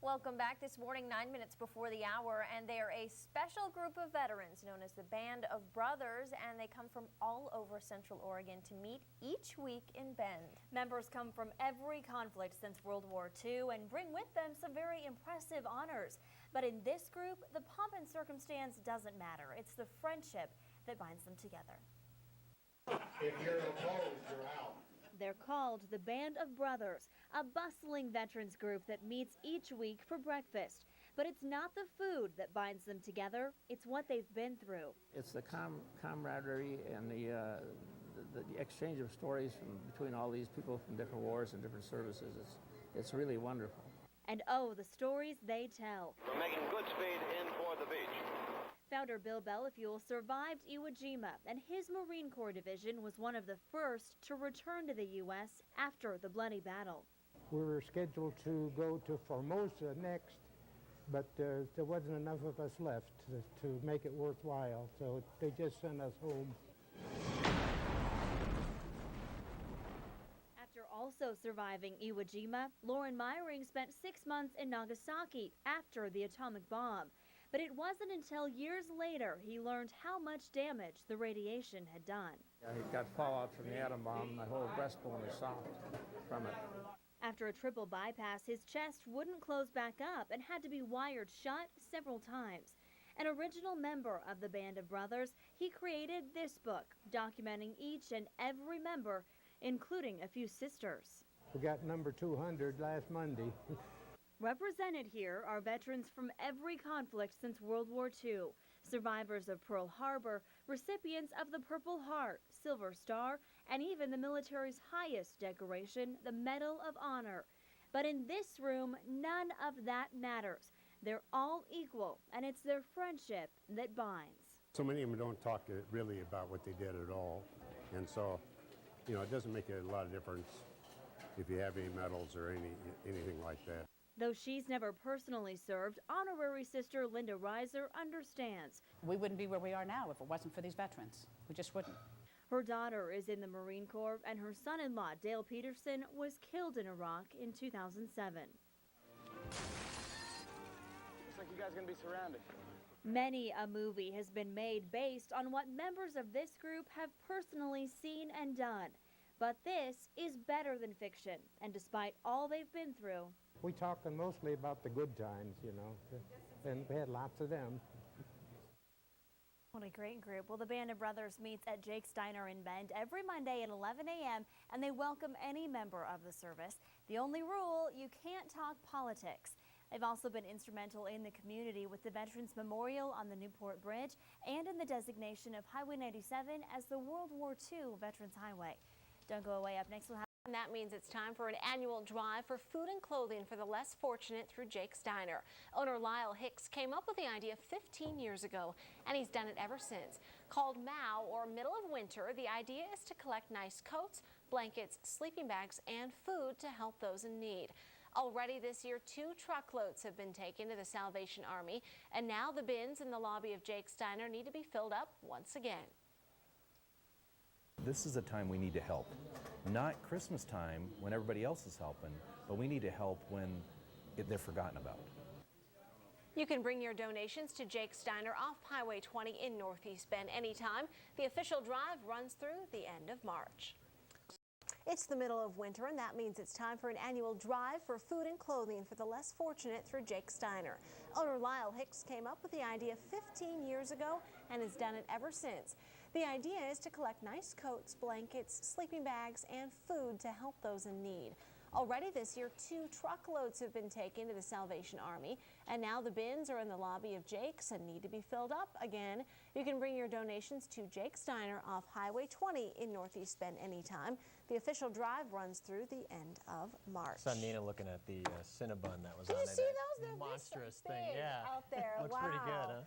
Welcome back this morning, 9 minutes before the hour, and they are a special group of veterans known as the Band of Brothers, and they come from all over Central Oregon to meet each week in Bend. Members come from every conflict since World War II and bring with them some very impressive honors. But in this group, the pomp and circumstance doesn't matter. It's the friendship that binds them together. If you're opposed, you're out. They're called the Band of Brothers, a bustling veterans group that meets each week for breakfast. But it's not the food that binds them together, it's what they've been through. It's the camaraderie and the exchange of stories between all these people from different wars and different services. It's really wonderful. And oh, the stories they tell. We're making good speed in toward the beach. Founder Bill Bellafuel survived Iwo Jima, and his Marine Corps division was one of the first to return to the U.S. after the bloody battle. We were scheduled to go to Formosa next, but there wasn't enough of us left to make it worthwhile, so they just sent us home. After also surviving Iwo Jima, Lauren Meyering spent 6 months in Nagasaki after the atomic bomb. But it wasn't until years later he learned how much damage the radiation had done. He got fallout from the atom bomb. My whole breastbone is soft from it. After a triple bypass, his chest wouldn't close back up and had to be wired shut several times. An original member of the Band of Brothers, he created this book, documenting each and every member, including a few sisters. We got number 200 last Monday. Represented here are veterans from every conflict since World War II, survivors of Pearl Harbor, recipients of the Purple Heart, Silver Star, and even the military's highest decoration, the Medal of Honor. But in this room, none of that matters. They're all equal, and it's their friendship that binds. So many of them don't talk really about what they did at all, and so, it doesn't make a lot of difference if you have any medals or anything like that. Though she's never personally served, honorary sister Linda Reiser understands. We wouldn't be where we are now if it wasn't for these veterans. We just wouldn't. Her daughter is in the Marine Corps, and her son-in-law, Dale Peterson, was killed in Iraq in 2007. Looks like you guys are going to be surrounded. Many a movie has been made based on what members of this group have personally seen and done. But this is better than fiction, and despite all they've been through, We talking mostly about the good times, and we had lots of them. what a great group. Well, the Band of Brothers meets at Jake's Diner in Bend every Monday at 11 a.m., and they welcome any member of the service. The only rule, you can't talk politics. They've also been instrumental in the community with the Veterans Memorial on the Newport Bridge and in the designation of Highway 97 as the World War II Veterans Highway. Don't go away. Up next, we'll have. And that means it's time for an annual drive for food and clothing for the less fortunate through Jake's Diner. Owner Lyle Hicks came up with the idea 15 years ago, and he's done it ever since. Called MOW, or Middle of Winter, the idea is to collect nice coats, blankets, sleeping bags, and food to help those in need. Already this year, 2 truckloads have been taken to the Salvation Army, and now the bins in the lobby of Jake's Diner need to be filled up once again. This is a time we need to help. Not Christmas time when everybody else is helping, but we need to help when they're forgotten about. You can bring your donations to Jake's Diner off Highway 20 in Northeast Bend anytime. The official drive runs through the end of March. It's the middle of winter, and that means it's time for an annual drive for food and clothing for the less fortunate through Jake's Diner. Owner Lyle Hicks came up with the idea 15 years ago and has done it ever since. The idea is to collect nice coats, blankets, sleeping bags, and food to help those in need. Already this year, 2 truckloads have been taken to the Salvation Army, and now the bins are in the lobby of Jake's and need to be filled up again. You can bring your donations to Jake's Diner off Highway 20 in Northeast Bend anytime. The official drive runs through the end of March. Saw Nina looking at the Cinnabon that was Did on you there. see those? They're monstrous big thing, yeah. out there. Looks wow. pretty good, huh?